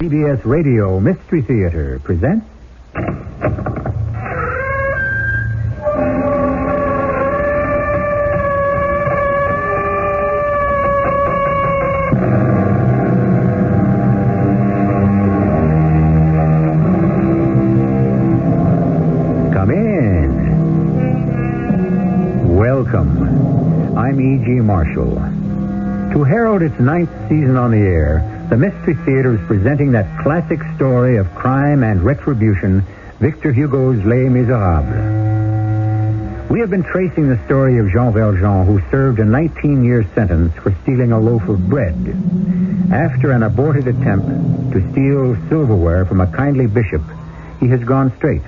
CBS Radio Mystery Theater presents... Come in. Welcome. I'm E.G. Marshall. To herald its 9th season on the air, the Mystery Theater is presenting that classic story of crime and retribution, Victor Hugo's Les Miserables. We have been tracing the story of Jean Valjean, who served a 19-year sentence for stealing a loaf of bread. After an aborted attempt to steal silverware from a kindly bishop, he has gone straight.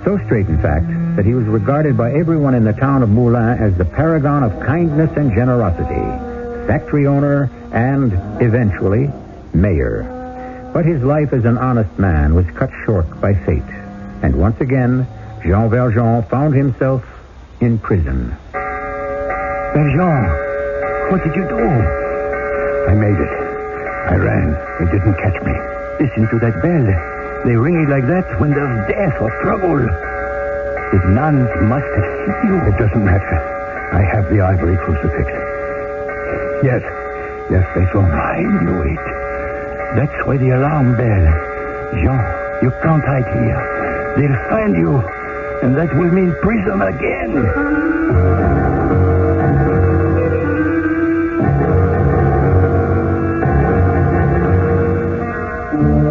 So straight, in fact, that he was regarded by everyone in the town of Moulins as the paragon of kindness and generosity, factory owner, and, eventually, mayor. But his life as an honest man was cut short by fate. And once again, Jean Valjean found himself in prison. Valjean, what did you do? I made it. I ran. They didn't catch me. Listen to that bell. They ring it like that when there's death or trouble. The nuns must have seen you. It doesn't matter. I have the ivory crucifix. Yes, they saw me. I knew it. That's why the alarm bell. Jean, you can't hide here. They'll find you, and that will mean prison again.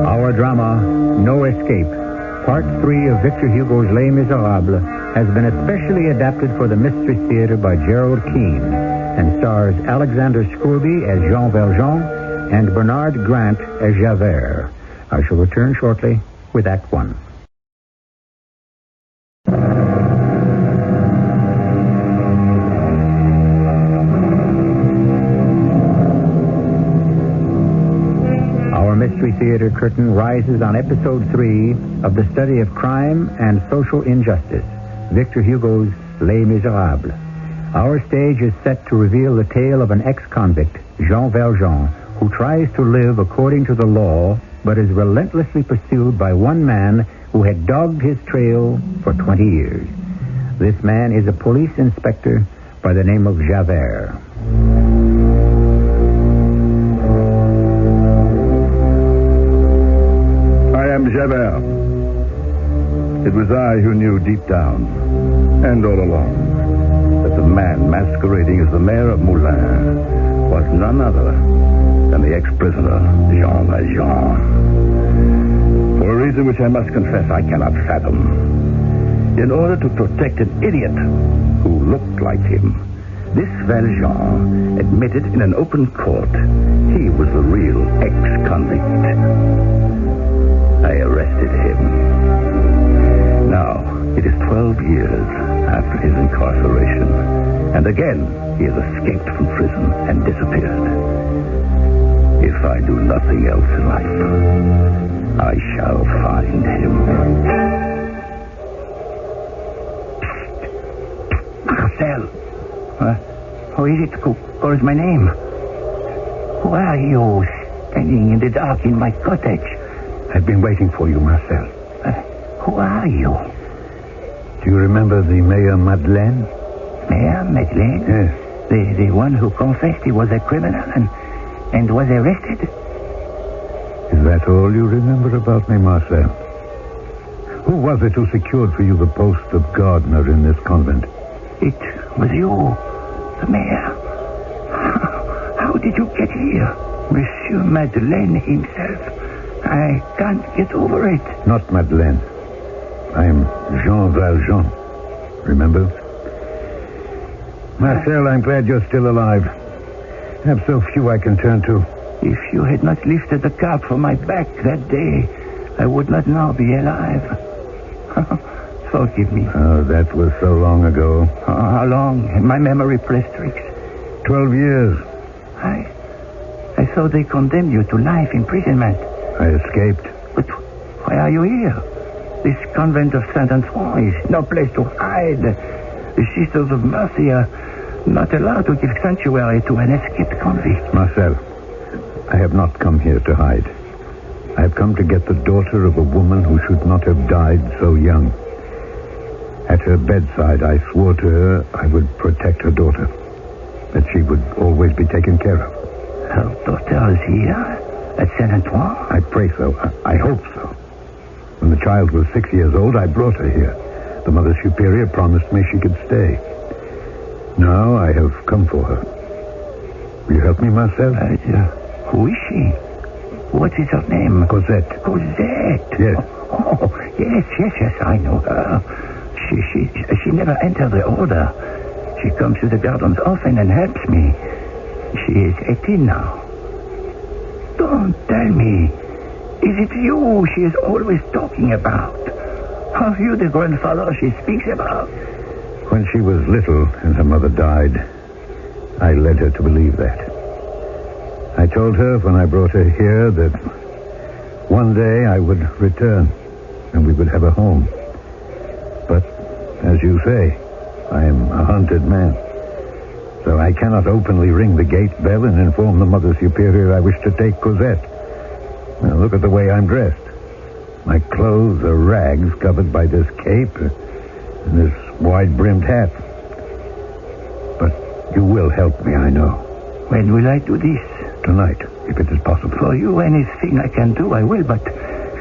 Our drama, No Escape, Part 3 of Victor Hugo's Les Miserables, has been especially adapted for the Mystery Theater by Gerald Keane and stars Alexander Scourby as Jean Valjean and Bernard Grant as Javert. I shall return shortly with Act 1. Our Mystery Theater curtain rises on Episode 3 of the study of crime and social injustice, Victor Hugo's Les Miserables. Our stage is set to reveal the tale of an ex-convict, Jean Valjean, who tries to live according to the law, but is relentlessly pursued by one man who had dogged his trail for 20 years. This man is a police inspector by the name of Javert. I am Javert. It was I who knew deep down, and all along, that the man masquerading as the mayor of Moulins was none other than the ex-prisoner, Jean Valjean. For a reason which I must confess I cannot fathom. In order to protect an idiot who looked like him, this Valjean admitted in an open court he was the real ex-convict. I arrested him. Now, it is 12 years after his incarceration, and again he has escaped from prison and disappeared. If I do nothing else in life, I shall find him. Marcel! Who is it who calls my name? Who are you standing in the dark in my cottage? I've been waiting for you, Marcel. Who are you? Do you remember the Mayor Madeleine? Mayor Madeleine? Yes. The one who confessed he was a criminal and was arrested? Is that all you remember about me, Marcel? Who was it who secured for you the post of gardener in this convent? It was you, the mayor. How did you get here? Monsieur Madeleine himself. I can't get over it. Not Madeleine. I am Jean Valjean. Remember? Marcel, I'm glad you're still alive. I have so few I can turn to. If you had not lifted the cap from my back that day, I would not now be alive. Forgive me. Oh, that was so long ago. How long? My memory plays tricks. 12 years. I thought they condemned you to life imprisonment. I escaped. But why are you here? This convent of Saint-Antoine is no place to hide. The Sisters of Mercy are not allowed to give sanctuary to an escaped convict. Marcel, I have not come here to hide. I have come to get the daughter of a woman who should not have died so young. At her bedside, I swore to her I would protect her daughter, that she would always be taken care of. Her daughter is here at Saint Antoine? I pray so. I hope so. When the child was 6 years old, I brought her here. The Mother Superior promised me she could stay. Now I have come for her. Will you help me, Marcel? Who is she? What is her name? Cosette. Cosette? Yes. Oh, yes, I know her. She never entered the order. She comes to the gardens often and helps me. She is 18 now. Don't tell me. Is it you she is always talking about? Are you the grandfather she speaks about? When she was little and her mother died, I led her to believe that. I told her when I brought her here that one day I would return and we would have a home. But, as you say, I am a hunted man. So I cannot openly ring the gate bell and inform the Mother Superior I wish to take Cosette. Now, look at the way I'm dressed. My clothes are rags covered by this cape and this wide-brimmed hat. But you will help me, I know. When will I do this? Tonight, if it is possible. For you, anything I can do, I will, but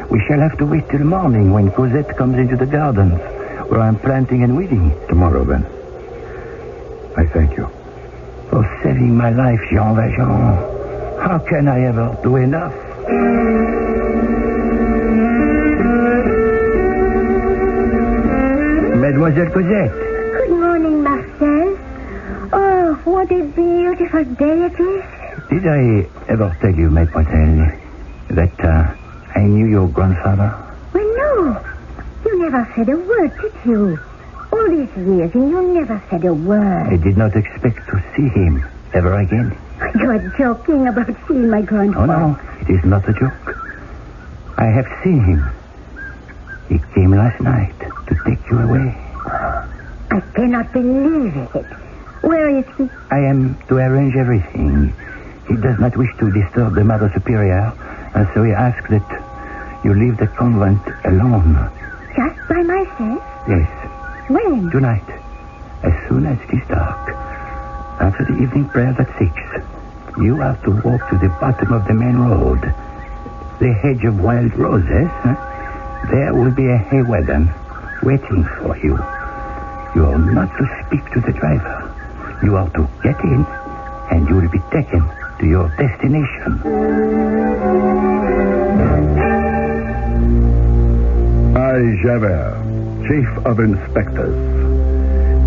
we shall have to wait till morning when Cosette comes into the gardens, where I'm planting and weeding. Tomorrow, then. I thank you. For saving my life, Jean Valjean. How can I ever do enough? Mademoiselle Cosette. Good morning, Marcel. Oh, what a beautiful day it is. Did I ever tell you, mademoiselle, that I knew your grandfather? Well, no. You never said a word, did you? All these years, and you never said a word. I did not expect to see him ever again. You are joking about seeing my grandfather. Oh, no, it is not a joke. I have seen him. He came last night to take you away. I cannot believe it. Where is he? I am to arrange everything. He does not wish to disturb the Mother Superior, and so he asked that you leave the convent alone. Just by myself? Yes. When? Tonight, as soon as it is dark, after the evening prayer at 6, you have to walk to the bottom of the main road. The hedge of wild roses, there will be a hay wagon waiting for you. You are not to speak to the driver. You are to get in, and you will be taken to your destination. I, Javert, Chief of Inspectors,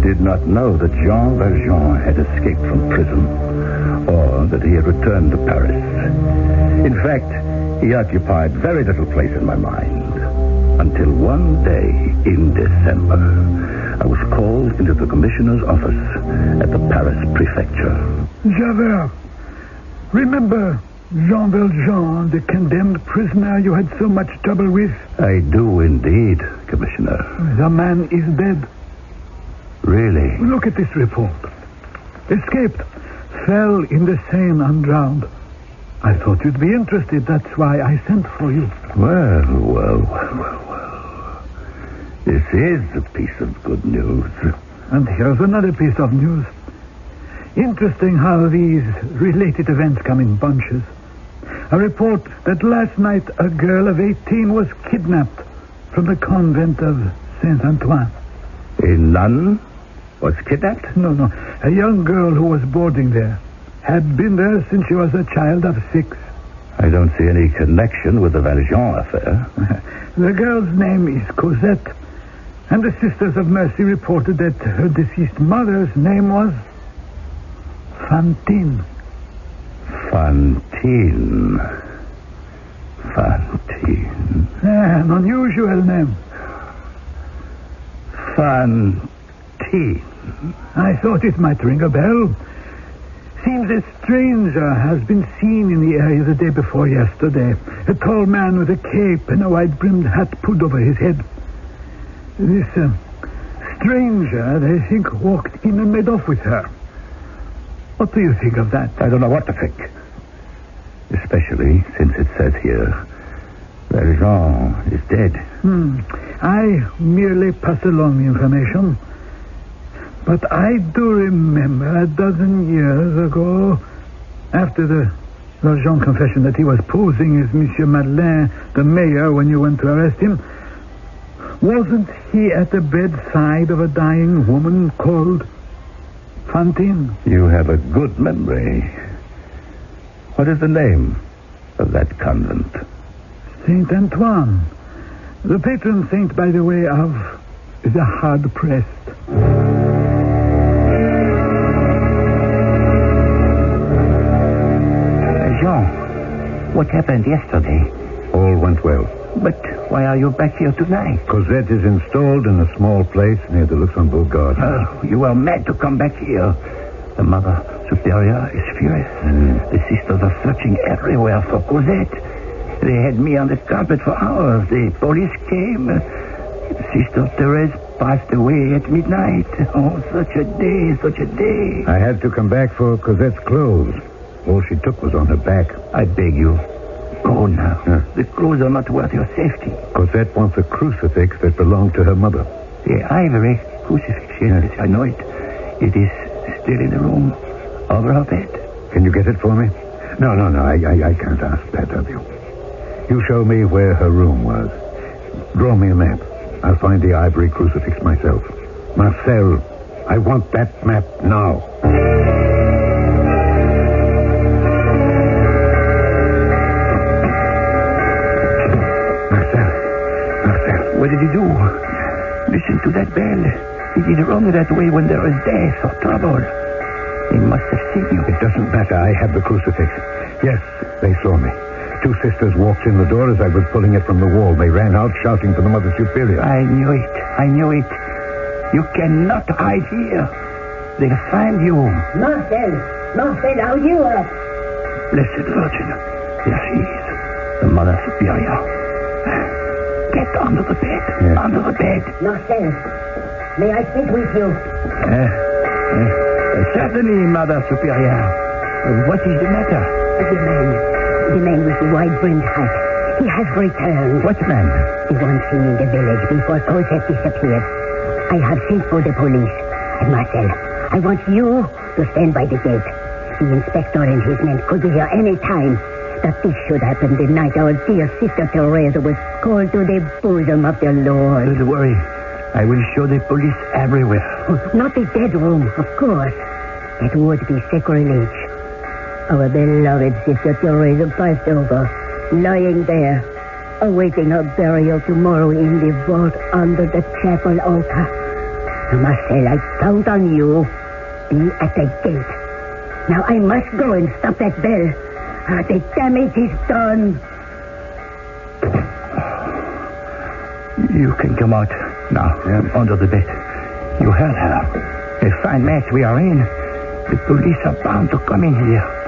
did not know that Jean Valjean had escaped from prison, or that he had returned to Paris. In fact, he occupied very little place in my mind, until one day in December, I was called into the commissioner's office at the Paris prefecture. Javert, remember Jean Valjean, the condemned prisoner you had so much trouble with? I do indeed, Commissioner. The man is dead. Really? Look at this report. Escaped. Fell in the Seine undrowned. I thought you'd be interested. That's why I sent for you. Well. This is a piece of good news. And here's another piece of news. Interesting how these related events come in bunches. A report that last night a girl of 18 was kidnapped from the convent of Saint Antoine. A nun was kidnapped? No. A young girl who was boarding there. Had been there since she was a child of 6. I don't see any connection with the Valjean affair. The girl's name is Cosette. And the Sisters of Mercy reported that her deceased mother's name was Fantine. Fantine. An unusual name. Fantine. I thought it might ring a bell. Seems a stranger has been seen in the area the day before yesterday. A tall man with a cape and a wide-brimmed hat pulled over his head. This stranger, they think, walked in and made off with her. What do you think of that? I don't know what to think. Especially since it says here Valjean is dead. I merely pass along the information. But I do remember a dozen years ago, after the Valjean confession that he was posing as Monsieur Madeleine, the mayor, when you went to arrest him, wasn't he at the bedside of a dying woman called Fantine? You have a good memory. What is the name of that convent? Saint Antoine. The patron saint, by the way, of the hard-pressed. Jean, what happened yesterday? All went well. But why are you back here tonight? Cosette is installed in a small place near the Luxembourg Garden. Oh, you are mad to come back here. The Mother Superior is furious. The sisters are searching everywhere for Cosette. They had me on the carpet for hours. The police came. Sister Therese passed away at midnight. Oh, such a day, such a day. I had to come back for Cosette's clothes. All she took was on her back. I beg you, go now. The clothes are not worth your safety. Cosette wants a crucifix that belonged to her mother. The ivory crucifix, yes, I know it. It is still in the room, over her bed. Can you get it for me? No, I can't ask that of you. You show me where her room was. Draw me a map. I'll find the ivory crucifix myself. Marcel, I want that map now. Marcel. What did you do? Listen to that bell. It is rung that way when there is death or trouble. They must have seen you. It doesn't matter. I have the crucifix. Yes, they saw me. Two sisters walked in the door as I was pulling it from the wall. They ran out shouting for the Mother Superior. I knew it. You cannot hide here. They'll find you. Marcel, how you are? Blessed Virgin. There she is. The Mother Superior. Get under the bed. Yes. Under the bed. Marcel, may I speak with you? Certainly, Mother Superior. What is the matter? The man with the wide-brimmed hat. He has returned. What man? The one seen in the village before Cosette disappeared. I have sent for the police. And Marcel, I want you to stand by the gate. The inspector and his men could be here any time. That this should happen the night our dear sister Therese was called to the bosom of the Lord. Don't worry. I will show the police everywhere. Oh, not the dead room, of course. It would be sacrilege. Our beloved sister Therese passed over, lying there, awaiting her burial tomorrow in the vault under the chapel altar. Marcel, I count on you. Be at the gate. Now I must go and stop that bell. The damage is done. You can come out now, under the bed. You heard her. A fine mess we are in. The police are bound to come in here.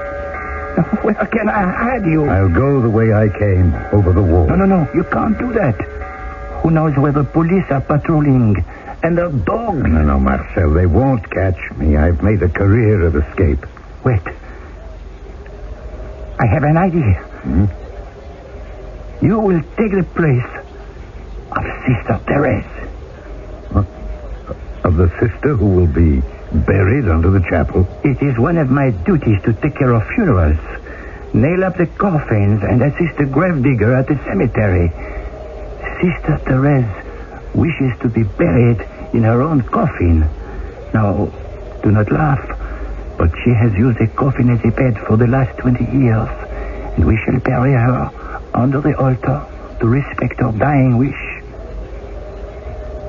Where can I hide you? I'll go the way I came, over the wall. No. You can't do that. Who knows where the police are patrolling? And the dogs. No, Marcel, they won't catch me. I've made a career of escape. Wait. I have an idea. You will take the place of Sister Therese. Of the sister who will be buried under the chapel? It is one of my duties to take care of funerals. Nail up the coffins and assist the gravedigger at the cemetery. Sister Therese wishes to be buried in her own coffin. Now, do not laugh, but she has used a coffin as a bed for the last 20 years, and we shall bury her under the altar to respect her dying wish.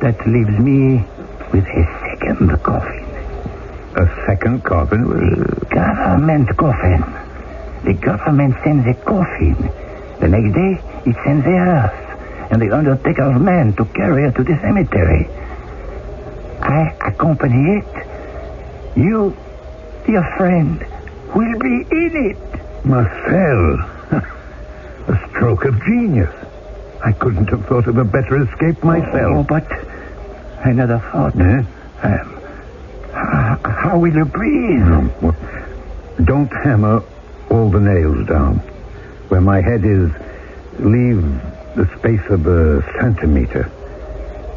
That leaves me with a second coffin. A second coffin? The government coffin. The government sends a coffin. The next day, it sends a hearse and the undertaker's men to carry her to the cemetery. I accompany it. You, dear friend, will be in it. Marcel, a stroke of genius. I couldn't have thought of a better escape myself. Oh, but another thought. How will you breathe? No, don't hammer all the nails down. Where my head is, leave The space of a centimeter.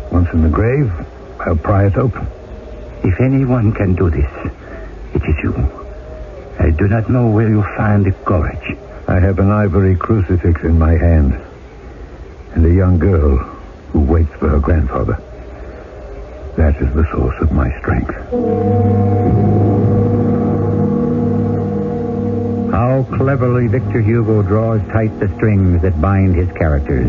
Once in the grave, I'll pry it open. If anyone can do this, it is you. I do not know where you find the courage. I have an ivory crucifix in my hand. And a young girl who waits for her grandfather. That is the source of my strength. How cleverly Victor Hugo draws tight the strings that bind his characters.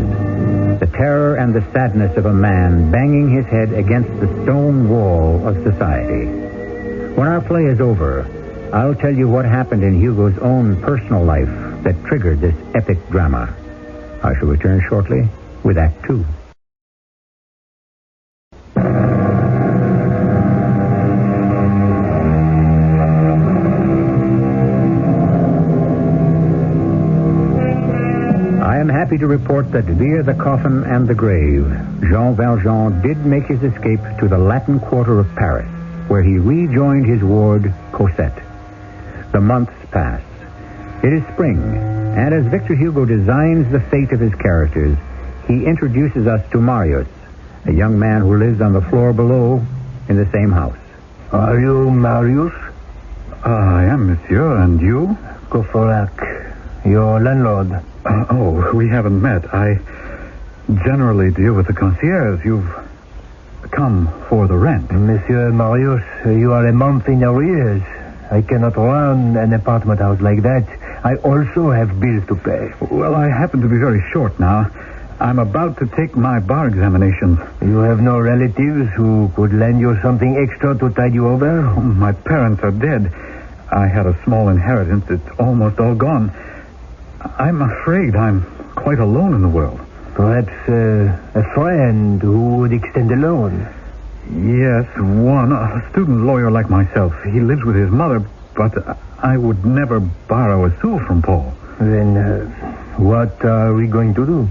The terror and the sadness of a man banging his head against the stone wall of society. When our play is over, I'll tell you what happened in Hugo's own personal life that triggered this epic drama. I shall return shortly with Act Two. I am happy to report that via the coffin and the grave, Jean Valjean did make his escape to the Latin Quarter of Paris, where he rejoined his ward, Cosette. The months pass. It is spring, and as Victor Hugo designs the fate of his characters, he introduces us to Marius, a young man who lives on the floor below in the same house. Are you Marius? I am, monsieur, and you? Courfeyrac, your landlord. We haven't met. I generally deal with the concierge. You've come for the rent. Monsieur Marius, you are a month in arrears. I cannot run an apartment house like that. I also have bills to pay. Well, I happen to be very short now. I'm about to take my bar examinations. You have no relatives who could lend you something extra to tide you over? My parents are dead. I had a small inheritance. It's almost all gone. I'm afraid I'm quite alone in the world. Perhaps a friend who would extend a loan. Yes, one. A student lawyer like myself. He lives with his mother, but I would never borrow a sou from Paul. Then what are we going to do?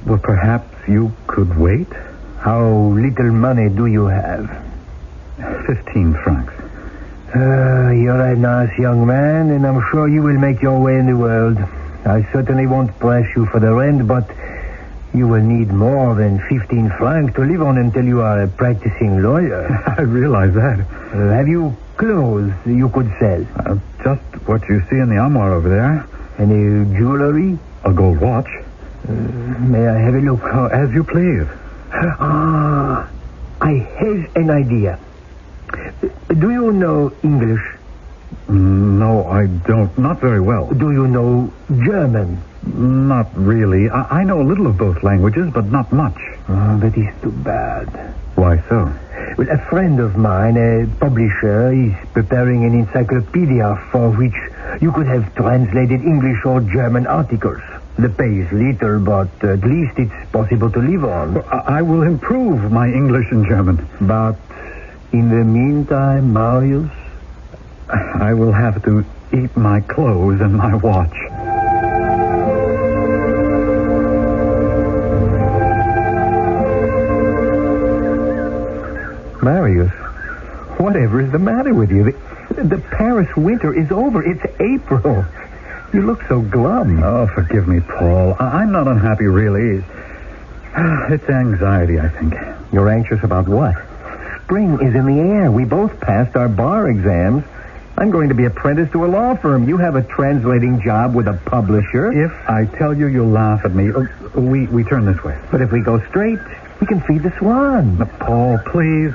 Well, perhaps you could wait? How little money do you have? 15 francs. You're a nice young man, and I'm sure you will make your way in the world. I certainly won't press you for the rent, but you will need more than 15 francs to live on until you are a practicing lawyer. I realize that. Have you clothes you could sell? Just what you see in the armoire over there. Any jewelry? A gold watch. May I have a look? Oh, as you please. I have an idea. Do you know English? No, I don't. Not very well. Do you know German? Not really. I know a little of both languages, but not much. Oh, that is too bad. Why so? Well, a friend of mine, a publisher, is preparing an encyclopedia for which you could have translated English or German articles. The pay is little, but at least it's possible to live on. Well, I will improve my English and German. But in the meantime, Marius, I will have to eat my clothes and my watch. Marius, whatever is the matter with you? The Paris winter is over. It's April. You look so glum. Oh, forgive me, Paul. I'm not unhappy, really. It's anxiety, I think. You're anxious about what? Spring is in the air. We both passed our bar exams. I'm going to be apprenticed to a law firm. You have a translating job with a publisher. If I tell you, you'll laugh at me. We turn this way. But if we go straight, we can feed the swan. Paul, please.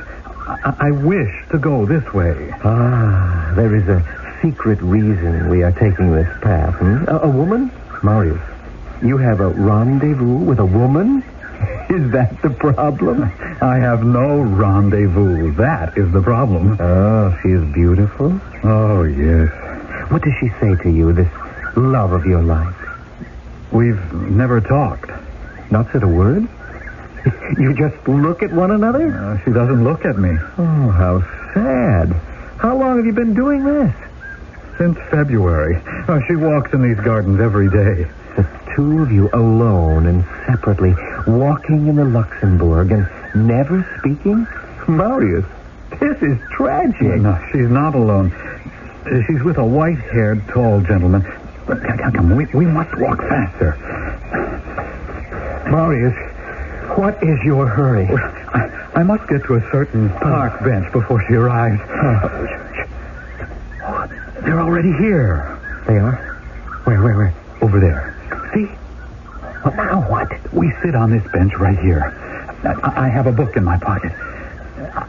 I wish to go this way. There is a secret reason we are taking this path. A woman? Marius, you have a rendezvous with a woman? Is that the problem? I have no rendezvous. That is the problem. Oh, she is beautiful? Oh, yes. What does she say to you, this love of your life? We've never talked. Not said a word? You just look at one another? She doesn't look at me. Oh, how sad. How long have you been doing this? Since February. She walks in these gardens every day. The two of you alone and separately, walking in the Luxembourg and never speaking? Marius, this is tragic. No, she's not alone. She's with a white-haired, tall gentleman. Come, we must walk faster. Marius, what is your hurry? I must get to a certain park bench before she arrives. They're already here. They are? Where? Over there. See? Well, now what? We sit on this bench right here. I have a book in my pocket.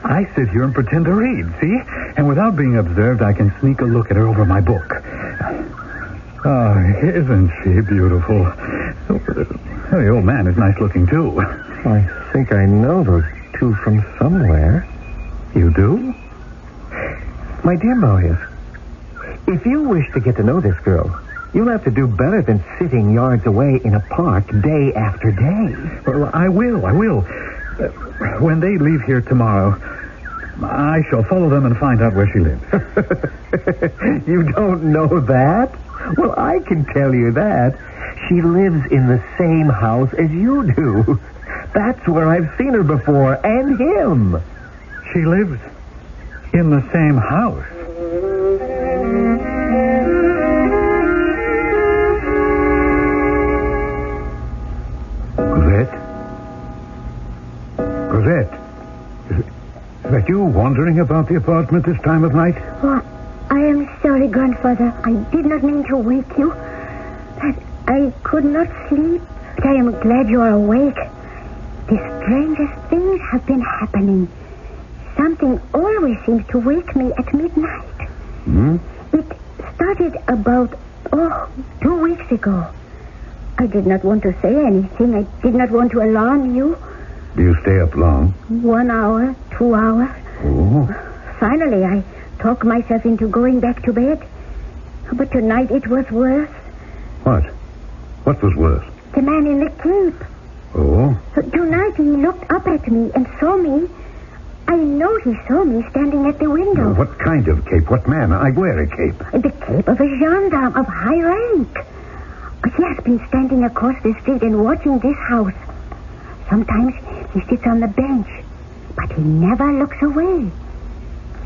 I sit here and pretend to read, see? And without being observed, I can sneak a look at her over my book. Oh, isn't she beautiful? The old man is nice looking, too. I think I know those two from somewhere. You do? My dear Marius, if you wish to get to know this girl, you'll have to do better than sitting yards away in a park day after day. Well, I will. When they leave here tomorrow, I shall follow them and find out where she lives. You don't know that? Well, I can tell you that. She lives in the same house as you do. That's where I've seen her before, and him. She lives in the same house. Cosette, is that you wandering about the apartment this time of night? Oh, I am sorry, Grandfather. I did not mean to wake you. But I could not sleep. But I am glad you are awake. The strangest things have been happening. Something always seems to wake me at midnight. It started about, 2 weeks ago. I did not want to say anything. I did not want to alarm you. Do you stay up long? 1 hour, 2 hours. Oh. Finally, I talked myself into going back to bed. But tonight it was worse. What? What was worse? The man in the cape. Oh? Tonight he looked up at me and saw me. I know he saw me standing at the window. What kind of cape? What man? I wear a cape. The cape of a gendarme of high rank. He has been standing across the street and watching this house. Sometimes he sits on the bench, but he never looks away.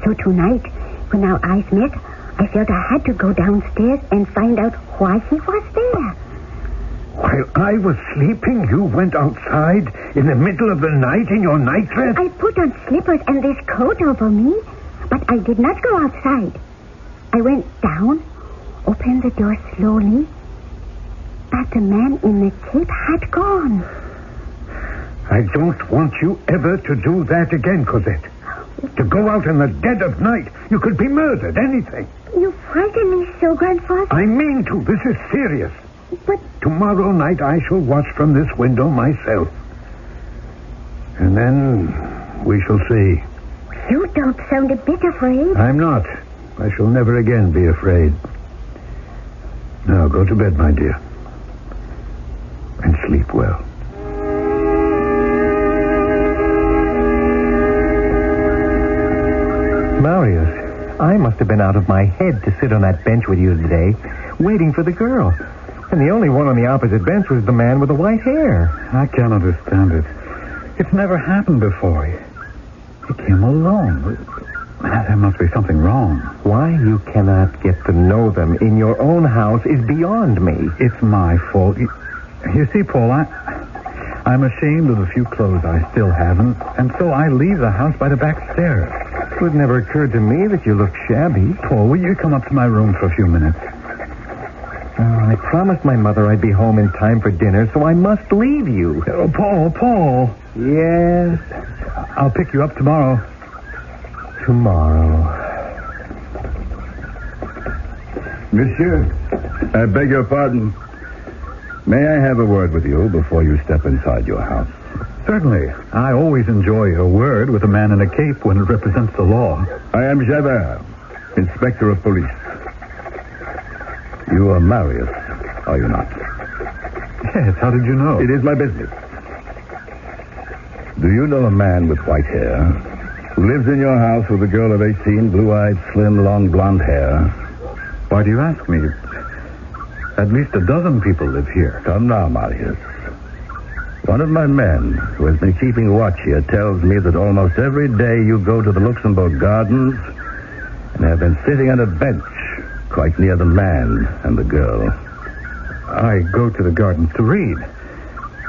So tonight, when our eyes met, I felt I had to go downstairs and find out why he was there. While I was sleeping, you went outside in the middle of the night in your nightdress? I put on slippers and this coat over me, but I did not go outside. I went down, opened the door slowly, but the man in the cape had gone. I don't want you ever to do that again, Cosette. To go out in the dead of night. You could be murdered, anything. You frighten me so, Grandfather. I mean to. This is serious. But tomorrow night I shall watch from this window myself. And then we shall see. You don't sound a bit afraid. I'm not. I shall never again be afraid. Now go to bed, my dear. And sleep well. Marius, I must have been out of my head to sit on that bench with you today, waiting for the girl. And the only one on the opposite bench was the man with the white hair. I can't understand it. It's never happened before. He came alone. There must be something wrong. Why you cannot get to know them in your own house is beyond me. It's my fault. You see, Paul, I'm ashamed of the few clothes I still haven't, and so I leave the house by the back stairs. It would never occurred to me that you looked shabby. Paul, will you come up to my room for a few minutes? I promised my mother I'd be home in time for dinner, so I must leave you. Oh, Paul. Yes? I'll pick you up tomorrow. Tomorrow. Monsieur, I beg your pardon. May I have a word with you before you step inside your house? Certainly. I always enjoy a word with a man in a cape when it represents the law. I am Javert, Inspector of Police. You are Marius, are you not? Yes, how did you know? It is my business. Do you know a man with white hair who lives in your house with a girl of 18, blue-eyed, slim, long blonde hair? Why do you ask me? At least a dozen people live here. Come now, Marius. One of my men who has been keeping watch here tells me that almost every day you go to the Luxembourg Gardens and have been sitting on a bench quite near the man and the girl. I go to the gardens to read.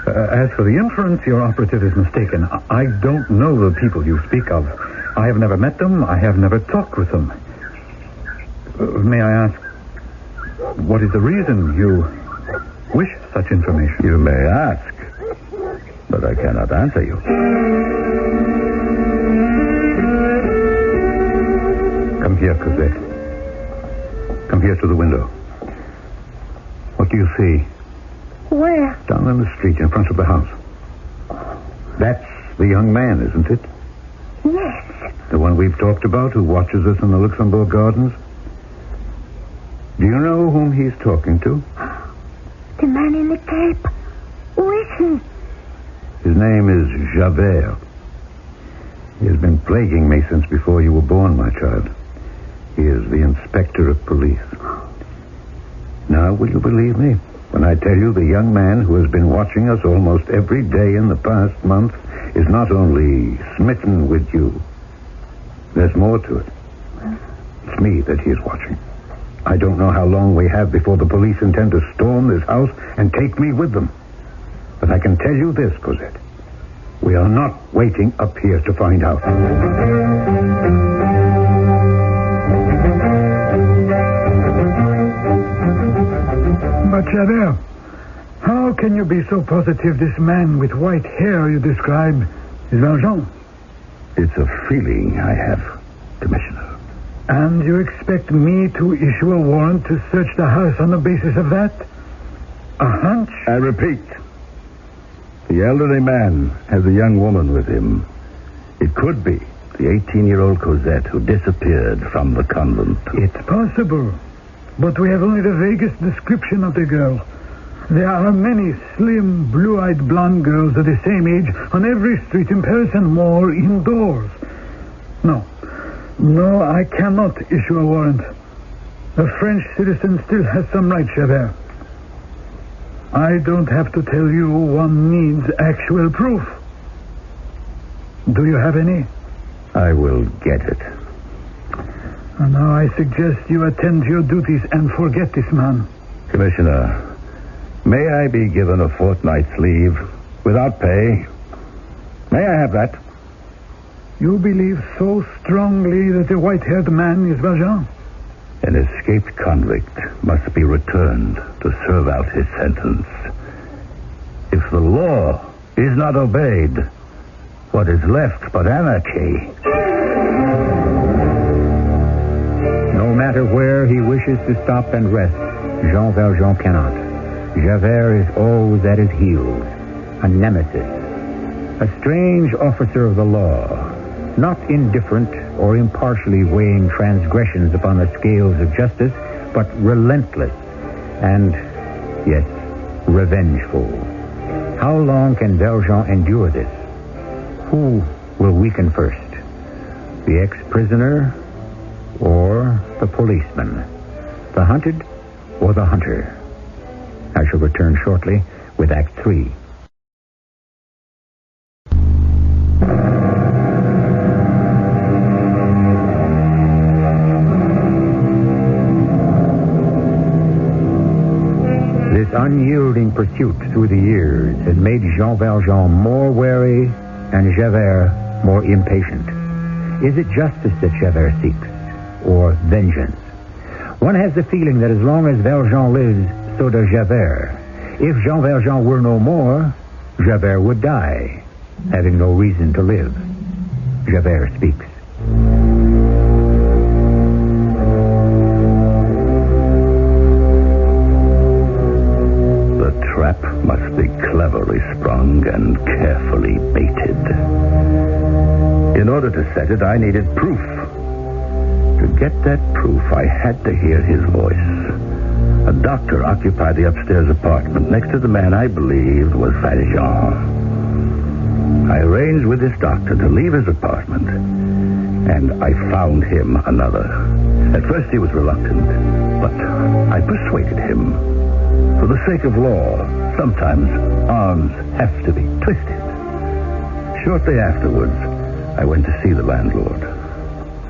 As for the inference, your operative is mistaken. I don't know the people you speak of. I have never met them. I have never talked with them. May I ask, what is the reason you wish such information? You may ask, but I cannot answer you. Come here, Cosette. Come here to the window. What do you see? Where? Down in the street in front of the house. That's the young man, isn't it? Yes. The one we've talked about who watches us in the Luxembourg Gardens? Do you know whom he's talking to? The man in the cape. Who is he? His name is Javert. He has been plaguing me since before you were born, my child. He is the inspector of police. Now, will you believe me when I tell you the young man who has been watching us almost every day in the past month is not only smitten with you, there's more to it. It's me that he is watching. I don't know how long we have before the police intend to storm this house and take me with them. But I can tell you this, Cosette. We are not waiting up here to find out. But, Javert, how can you be so positive this man with white hair you describe is Valjean? It's a feeling I have, Commissioner. And you expect me to issue a warrant to search the house on the basis of that? A hunch? I repeat, the elderly man has a young woman with him. It could be the 18-year-old Cosette who disappeared from the convent. It's possible, but we have only the vaguest description of the girl. There are many slim, blue-eyed blonde girls of the same age on every street in Paris and more indoors. No, I cannot issue a warrant. A French citizen still has some right, Javert. I don't have to tell you one needs actual proof. Do you have any? I will get it. And now I suggest you attend to your duties and forget this man. Commissioner, may I be given a fortnight's leave without pay? May I have that? You believe so strongly that the white-haired man is Valjean? An escaped convict must be returned to serve out his sentence. If the law is not obeyed, what is left but anarchy? No matter where he wishes to stop and rest, Jean Valjean cannot. Javert is always at his heels, a nemesis, a strange officer of the law, not indifferent or impartially weighing transgressions upon the scales of justice, but relentless and, yes, revengeful. How long can Valjean endure this? Who will weaken first? The ex-prisoner or the policeman? The hunted or the hunter? I shall return shortly with Act 3. This unyielding pursuit through the years had made Jean Valjean more wary and Javert more impatient. Is it justice that Javert seeks, or vengeance? One has the feeling that as long as Valjean lives, so does Javert. If Jean Valjean were no more, Javert would die, having no reason to live. Javert speaks. The trap must be cleverly sprung and carefully baited. In order to set it, I needed proof. To get that proof, I had to hear his voice. A doctor occupied the upstairs apartment next to the man I believed was Valjean. I arranged with this doctor to leave his apartment, and I found him another. At first he was reluctant, but I persuaded him. For the sake of law, sometimes arms have to be twisted. Shortly afterwards, I went to see the landlord.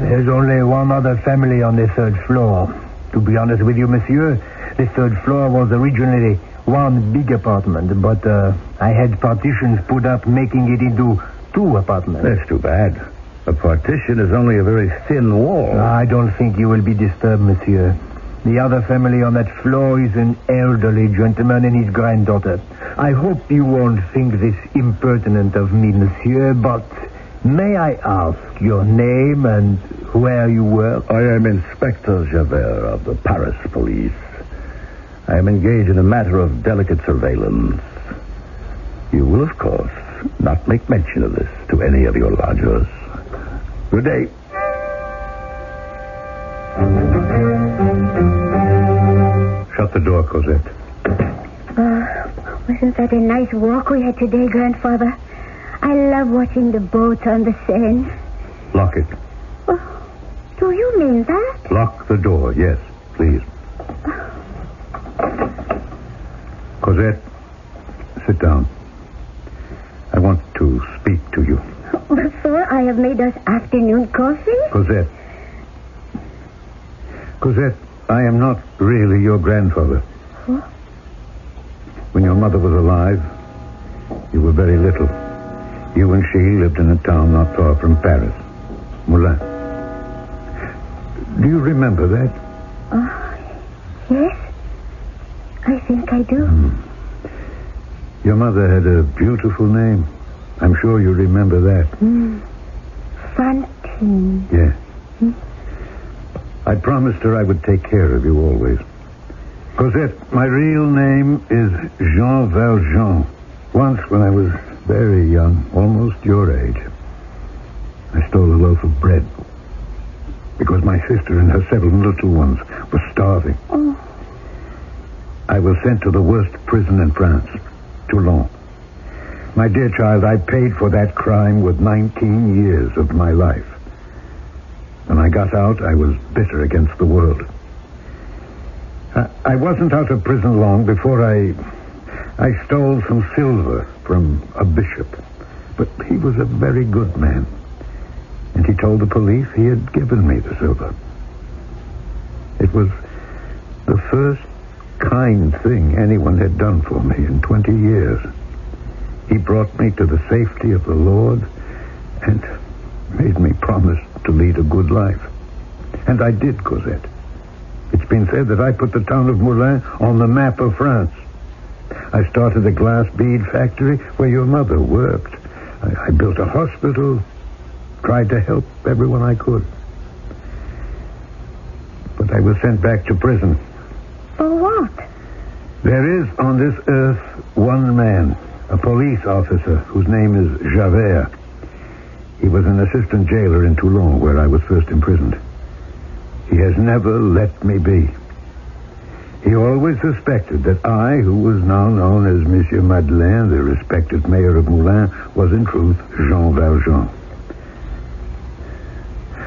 There's only one other family on the third floor. To be honest with you, monsieur, the third floor was originally one big apartment, but I had partitions put up, making it into 2 apartments. That's too bad. A partition is only a very thin wall. I don't think you will be disturbed, monsieur. The other family on that floor is an elderly gentleman and his granddaughter. I hope you won't think this impertinent of me, monsieur, but may I ask your name and where you work? I am Inspector Javert of the Paris police. I am engaged in a matter of delicate surveillance. You will, of course, not make mention of this to any of your lodgers. Good day. Shut the door, Cosette. Wasn't that a nice walk we had today, Grandfather? I love watching the boats on the Seine. Lock it. Oh, do you mean that? Lock the door, yes, please. Cosette, sit down. I want to speak to you. Before I have made us afternoon coffee? Cosette. Cosette, I am not really your grandfather. What? When your mother was alive, you were very little. You and she lived in a town not far from Paris, Moulins. Do you remember that? Yes. I think I do. Your mother had a beautiful name. I'm sure you remember that. Fantine. Yes. I promised her I would take care of you always. Cosette, my real name is Jean Valjean. Once when I was very young, almost your age, I stole a loaf of bread because my sister and her 7 little ones were starving. Oh. I was sent to the worst prison in France, Toulon. My dear child, I paid for that crime with 19 years of my life. When I got out, I was bitter against the world. I wasn't out of prison long before I stole some silver from a bishop. But he was a very good man. And he told the police he had given me the silver. It was the first kind thing anyone had done for me in 20 years. He brought me to the safety of the Lord and made me promise to lead a good life. And I did, Cosette. It's been said that I put the town of Moulins on the map of France. I started a glass bead factory where your mother worked. I built a hospital, tried to help everyone I could. But I was sent back to prison. For what? There is on this earth one man, a police officer, whose name is Javert. He was an assistant jailer in Toulon, where I was first imprisoned. He has never let me be. He always suspected that I, who was now known as Monsieur Madeleine, the respected mayor of Moulins, was in truth Jean Valjean.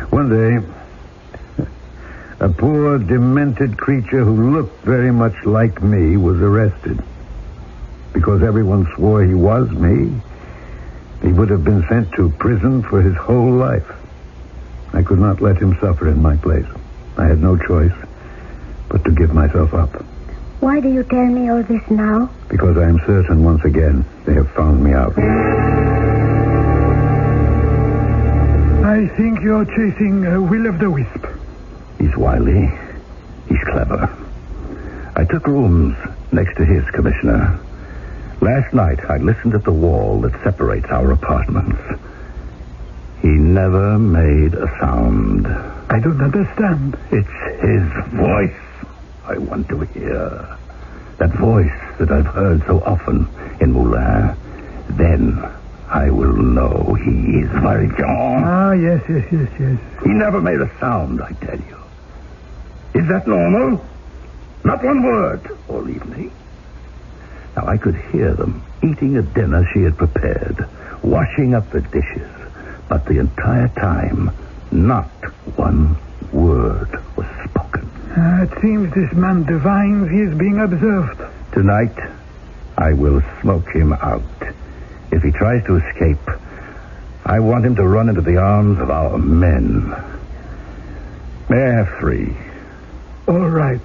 One day, a poor, demented creature who looked very much like me was arrested. Because everyone swore he was me, he would have been sent to prison for his whole life. I could not let him suffer in my place. I had no choice but to give myself up. Why do you tell me all this now? Because I am certain once again they have found me out. I think you're chasing Will-o'-the-Wisp. He's wily. He's clever. I took rooms next to his, Commissioner. Last night, I listened at the wall that separates our apartments. He never made a sound. I don't understand. It's his voice I want to hear. That voice that I've heard so often in Moulins. Then I will know he is Valjean. Ah, yes. He never made a sound, I tell you. Is that normal? Not one word all evening. Now, I could hear them eating a dinner she had prepared, washing up the dishes. But the entire time, not one word was spoken. It seems this man divines he is being observed. Tonight, I will smoke him out. If he tries to escape, I want him to run into the arms of our men. May I have 3? All right.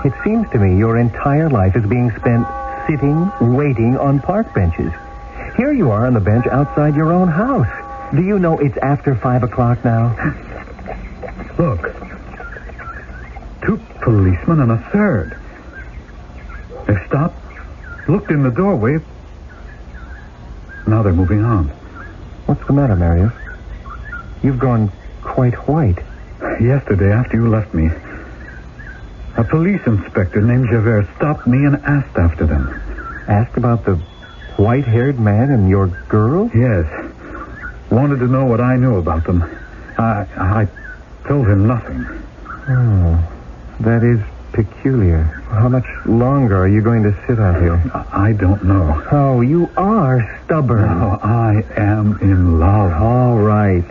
It seems to me your entire life is being spent sitting, waiting on park benches. Here you are on the bench outside your own house. Do you know it's after 5 o'clock now? Look. 2 policemen and a third. They've stopped, looked in the doorway. Now they're moving on. What's the matter, Marius? You've gone quite white. Yesterday, after you left me, a police inspector named Javert stopped me and asked after them. Asked about the white-haired man and your girl? Yes. Wanted to know what I knew about them. I told him nothing. Oh, that is peculiar. How much longer are you going to sit out here? I don't know. Oh, you are stubborn. No, I am in love. All right.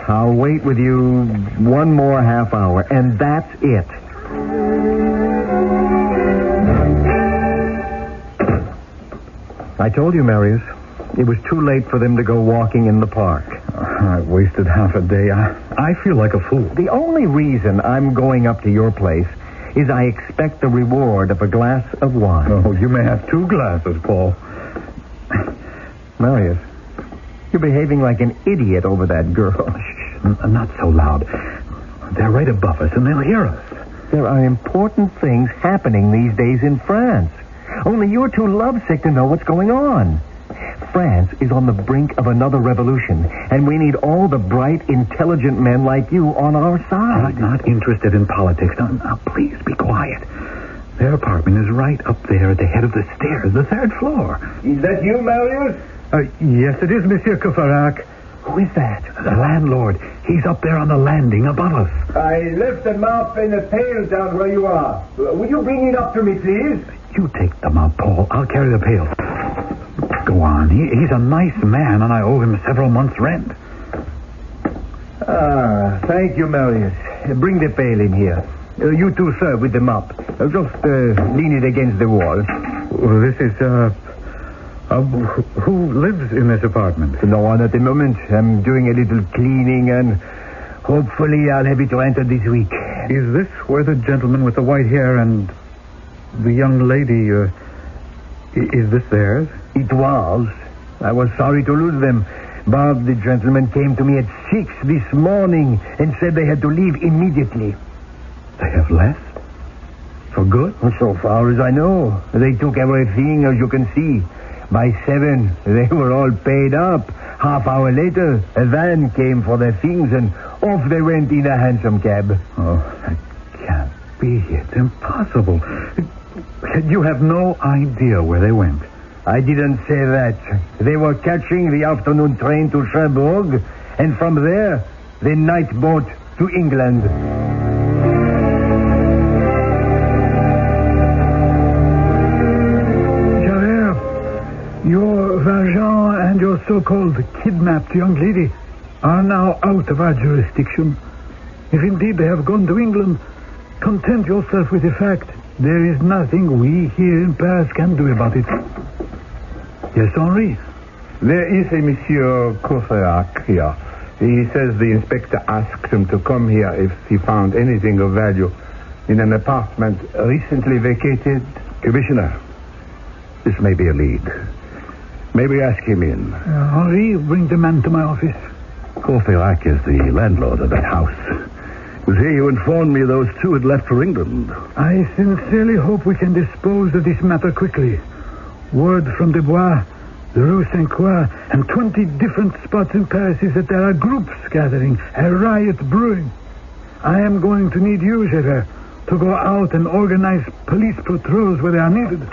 I'll wait with you 1 more half hour, and that's it. I told you, Marius, it was too late for them to go walking in the park. I wasted half a day. I feel like a fool. The only reason I'm going up to your place is I expect the reward of a glass of wine. Oh, you may have 2 glasses, Paul. Marius, you're behaving like an idiot over that girl. Shh, not so loud. They're right above us, and they'll hear us. There are important things happening these days in France. Only you're too lovesick to know what's going on. France is on the brink of another revolution, and we need all the bright, intelligent men like you on our side. I'm not interested in politics. Now, please be quiet. Their apartment is right up there at the head of the stairs, the 3rd floor. Is that you, Marius? Yes, it is, Monsieur Courfeyrac. Who is that? The landlord. He's up there on the landing above us. I left a mop and a pail down where you are. Will you bring it up to me, please? You take them up, Paul. I'll carry the pail. Go on. He's a nice man, and I owe him several months' rent. Thank you, Marius. Bring the pail in here. You two, sir, with the mop. Just lean it against the wall. Well, this is, who lives in this apartment? No one at the moment. I'm doing a little cleaning, and hopefully I'll have it rented this week. Is this where the gentleman with the white hair and the young lady, is this theirs? It was. I was sorry to lose them. But the gentleman came to me at 6 this morning and said they had to leave immediately. They have left? For good? So far as I know. They took everything, as you can see. By 7, they were all paid up. Half hour later, a van came for their things, and off they went in a hansom cab. Oh, that can't be. It's impossible. You have no idea where they went. I didn't say that. They were catching the afternoon train to Cherbourg, and from there, the night boat to England. Javert, your Valjean and your so-called kidnapped young lady are now out of our jurisdiction. If indeed they have gone to England, content yourself with the fact there is nothing we here in Paris can do about it. Yes, Henri? There is a Monsieur Courfeyrac here. He says the inspector asked him to come here if he found anything of value in an apartment recently vacated. Commissioner, this may be a lead. May we ask him in? Henri, bring the man to my office. Courfeyrac is the landlord of that house. It was he who informed me those 2 had left for England. I sincerely hope we can dispose of this matter quickly. Word from Desbois, the Rue Saint-Croix, and 20 different spots in Paris is that there are groups gathering, a riot brewing. I am going to need you, Javert, to go out and organize police patrols where they are needed.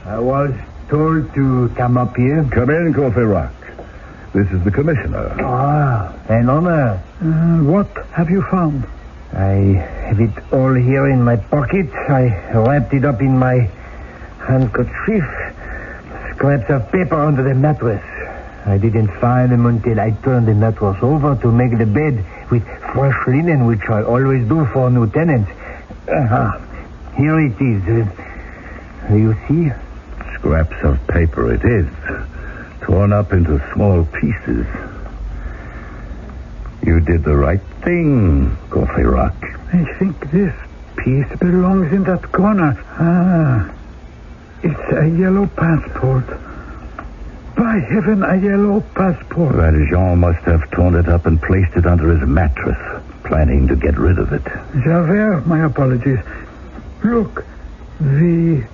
I was told to come up here. Come in, Courfeyrac. This is the commissioner. Ah, an honor. What have you found? I have it all here in my pocket. I wrapped it up in my handkerchief. Scraps of paper under the mattress. I didn't find them until I turned the mattress over to make the bed with fresh linen, which I always do for new tenants. Here it is. You see? Scraps of paper it is, torn up into small pieces. You did the right thing, Courfeyrac. I think this piece belongs in that corner. Ah, it's a yellow passport. By heaven, a yellow passport. Valjean must have torn it up and placed it under his mattress, planning to get rid of it. Javert, my apologies. Look, V-A-L-J-E-A.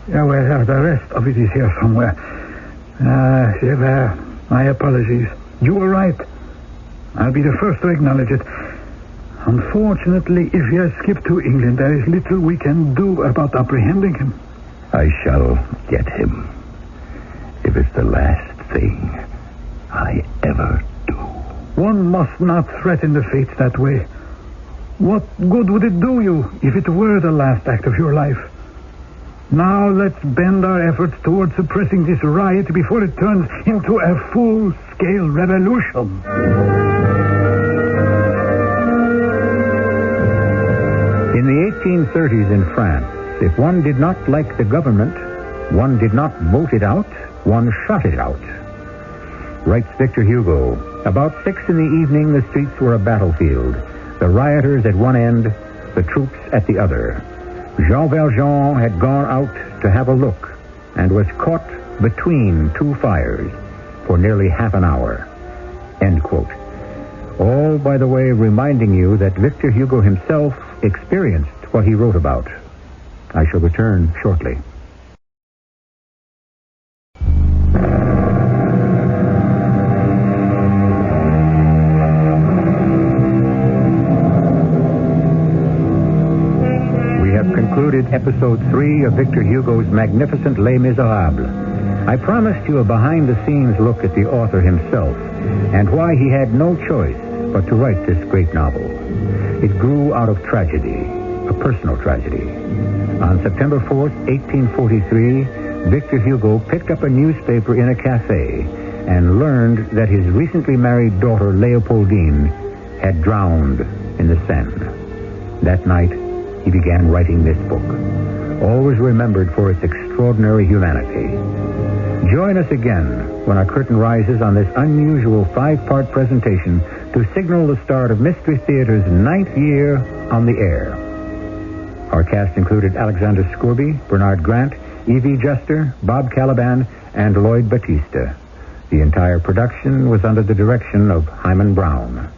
Well, the rest of it is here somewhere. Javert, my apologies. You were right. I'll be the first to acknowledge it. Unfortunately, if he has skipped to England, there is little we can do about apprehending him. I shall get him. If it's the last thing I ever do. One must not threaten the fates that way. What good would it do you if it were the last act of your life? Now let's bend our efforts towards suppressing this riot before it turns into a full-scale revolution. In the 1830s in France, if one did not like the government, one did not vote it out, one shot it out. Writes Victor Hugo, about 6 in the evening, the streets were a battlefield. The rioters at one end, the troops at the other. Jean Valjean had gone out to have a look and was caught between two fires for nearly half an hour. End quote. All, by the way, reminding you that Victor Hugo himself experienced what he wrote about. I shall return shortly. Concluded episode 3 of Victor Hugo's magnificent Les Miserables. I promised you a behind-the-scenes look at the author himself and why he had no choice but to write this great novel. It grew out of tragedy, a personal tragedy. On September 4th, 1843, Victor Hugo picked up a newspaper in a cafe and learned that his recently married daughter, Leopoldine, had drowned in the Seine. That night, he began writing this book, always remembered for its extraordinary humanity. Join us again when our curtain rises on this unusual 5-part presentation to signal the start of Mystery Theater's 9th year on the air. Our cast included Alexander Scourby, Bernard Grant, Evie Juster, Bob Caliban, and Lloyd Batista. The entire production was under the direction of Hyman Brown.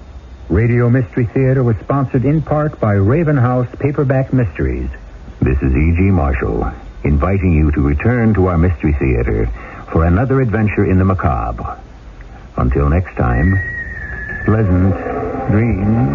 Radio Mystery Theater was sponsored in part by Raven House Paperback Mysteries. This is E.G. Marshall, inviting you to return to our Mystery Theater for another adventure in the macabre. Until next time, pleasant dreams.